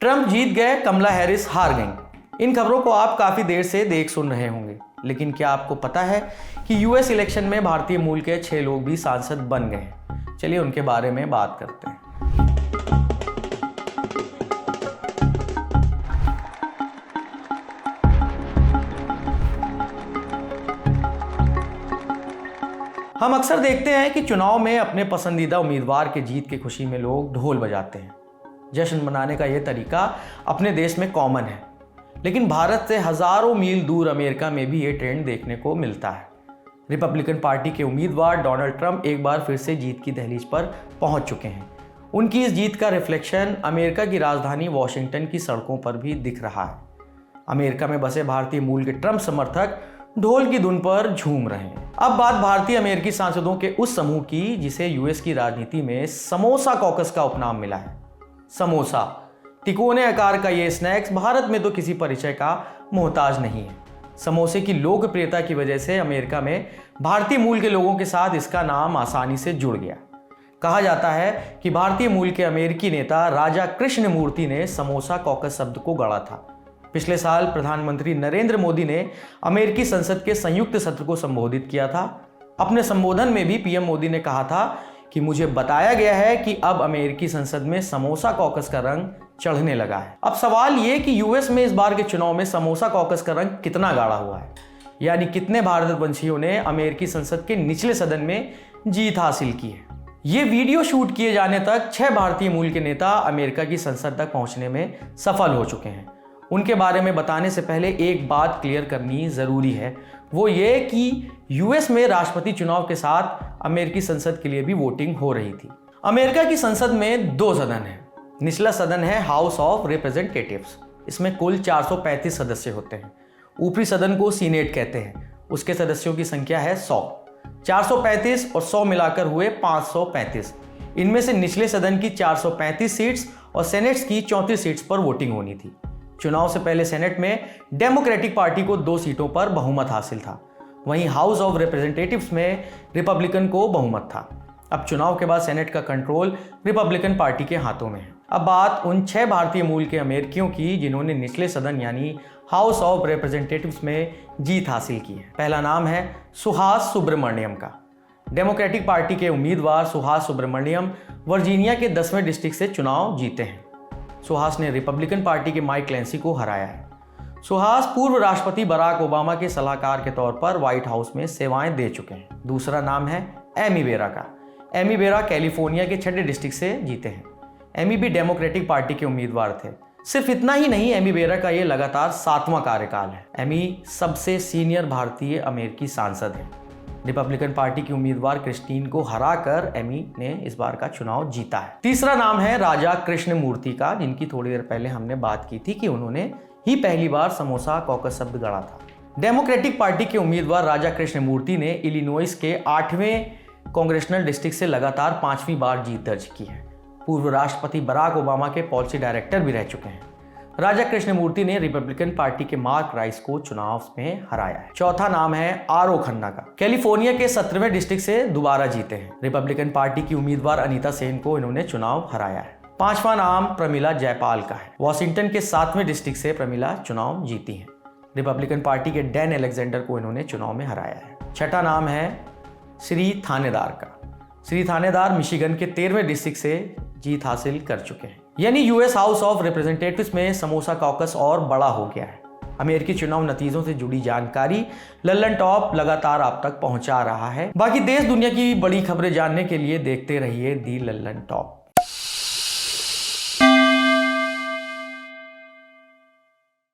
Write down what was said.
Trump जीत गए, कमला Harris हार गईं। इन खबरों को आप काफी देर से देख सुन रहे होंगे, लेकिन क्या आपको पता है कि यूएस इलेक्शन में भारतीय मूल के 6 लोग भी सांसद बन गए हैं? चलिए उनके बारे में बात करते हैं। हम अक्सर देखते हैं कि चुनाव में अपने पसंदीदा उम्मीदवार के जीत की खुशी में लोग ढोल बजाते हैं। जश्न मनाने का यह तरीका अपने देश में कॉमन है, लेकिन भारत से हजारों मील दूर अमेरिका में भी ये ट्रेंड देखने को मिलता है। रिपब्लिकन पार्टी के उम्मीदवार डोनाल्ड ट्रंप एक बार फिर से जीत की दहलीज पर पहुंच चुके हैं। उनकी इस जीत का रिफ्लेक्शन अमेरिका की राजधानी वॉशिंगटन की सड़कों पर भी दिख रहा है। अमेरिका में बसे भारतीय मूल के ट्रंप समर्थक ढोल की धुन पर झूम रहे हैं। अब बात भारतीय अमेरिकी सांसदों के उस समूह की जिसे यूएस की राजनीति में समोसा कॉकस का उपनाम मिला है। समोसा, तिकोने आकार का ये स्नैक्स भारत में तो किसी परिचय का मोहताज नहीं है। समोसे की लोकप्रियता की वजह से अमेरिका में भारतीय मूल के लोगों के साथ इसका नाम आसानी से जुड़ गया। कहा जाता है कि भारतीय मूल के अमेरिकी नेता राजा कृष्णमूर्ति ने समोसा कॉकस शब्द को गढ़ा था। पिछले साल प्रधानमंत्री नरेंद्र मोदी ने अमेरिकी संसद के संयुक्त सत्र को संबोधित किया था। अपने संबोधन में भी पीएम मोदी ने कहा था कि मुझे बताया गया है कि अब अमेरिकी संसद में समोसा कॉकस का रंग चढ़ने लगा है। अब सवाल ये कि यूएस में इस बार के चुनाव में समोसा कॉकस का रंग कितना गाढ़ा हुआ है, यानी कितने भारतवंशियों ने अमेरिकी संसद के निचले सदन में जीत हासिल की है। ये वीडियो शूट किए जाने तक 6 भारतीय मूल के नेता अमेरिका की संसद तक पहुंचने में सफल हो चुके हैं। उनके बारे में बताने से पहले एक बात क्लियर करनी जरूरी है, वो ये कि यूएस में राष्ट्रपति चुनाव के साथ अमेरिकी संसद के लिए भी वोटिंग हो रही थी। अमेरिका की संसद में 2 सदन हैं। निचला सदन है हाउस ऑफ रिप्रेजेंटेटिव्स, इसमें कुल 435 सदस्य होते हैं। ऊपरी सदन को सीनेट कहते हैं, उसके सदस्यों की संख्या है 100। 435 और 100 मिलाकर हुए 535। इनमें से निचले सदन की 435 सीट्स और सेनेट्स की 34 सीट्स पर वोटिंग होनी थी। चुनाव से पहले सेनेट में डेमोक्रेटिक पार्टी को 2 सीटों पर बहुमत हासिल था, वहीं हाउस ऑफ रिप्रेजेंटेटिव्स में रिपब्लिकन को बहुमत था। अब चुनाव के बाद सेनेट का कंट्रोल रिपब्लिकन पार्टी के हाथों में है। अब बात उन 6 भारतीय मूल के अमेरिकियों की जिन्होंने निचले सदन यानी हाउस ऑफ रिप्रेजेंटेटिव्स में जीत हासिल की है। पहला नाम है सुहास सुब्रमण्यम का। डेमोक्रेटिक पार्टी के उम्मीदवार सुहास सुब्रमण्यम वर्जीनिया के 10वें डिस्ट्रिक्ट से चुनाव जीते हैं। सुहास ने रिपब्लिकन पार्टी के माइक लेंसी को हराया है। सुहास पूर्व राष्ट्रपति बराक ओबामा के सलाहकार के तौर पर व्हाइट हाउस में सेवाएं दे चुके हैं। दूसरा नाम है एमी बेरा का। एमी बेरा कैलिफोर्निया के 6ठे डिस्ट्रिक्ट से जीते हैं। एमी भी डेमोक्रेटिक पार्टी के उम्मीदवार थे। सिर्फ इतना ही नहीं, एमी बेरा का ये लगातार 7वां कार्यकाल है। एमी सबसे सीनियर भारतीय अमेरिकी सांसद है। रिपब्लिकन पार्टी की उम्मीदवार क्रिस्टीन को हराकर एमी ने इस बार का चुनाव जीता है। तीसरा नाम है राजा कृष्णमूर्ति का, जिनकी थोड़ी देर पहले हमने बात की थी कि उन्होंने ही पहली बार समोसा कॉकस शब्द गढ़ा था। डेमोक्रेटिक पार्टी के उम्मीदवार राजा कृष्णमूर्ति ने इलिनॉइस के 8वें कांग्रेसनल डिस्ट्रिक्ट से लगातार 5वीं बार जीत दर्ज की है। पूर्व राष्ट्रपति बराक ओबामा के पॉलिसी डायरेक्टर भी रह चुके हैं। राजा कृष्णमूर्ति ने रिपब्लिकन पार्टी के मार्क राइस को चुनाव में हराया है। चौथा नाम है आरो खन्ना का। कैलिफोर्निया के 17वें डिस्ट्रिक्ट से दोबारा जीते हैं। रिपब्लिकन पार्टी की उम्मीदवार अनीता सेन को इन्होंने चुनाव हराया है। 5वां नाम प्रमिला जयपाल का है। वॉशिंगटन के 7वें डिस्ट्रिक्ट से प्रमिला चुनाव जीती हैं। रिपब्लिकन पार्टी के डैन अलेक्जेंडर को इन्होंने चुनाव में हराया है। छठा नाम है श्री थानेदार का। श्री थानेदार मिशिगन के 13वें डिस्ट्रिक्ट से जीत हासिल कर चुके हैं। यानी यूएस हाउस ऑफ रिप्रेजेंटेटिव्स में समोसा कॉकस और बड़ा हो गया है। अमेरिकी चुनाव नतीजों से जुड़ी जानकारी लल्लन टॉप लगातार आप तक पहुंचा रहा है। बाकी देश दुनिया की बड़ी खबरें जानने के लिए देखते रहिए दी लल्लन टॉप।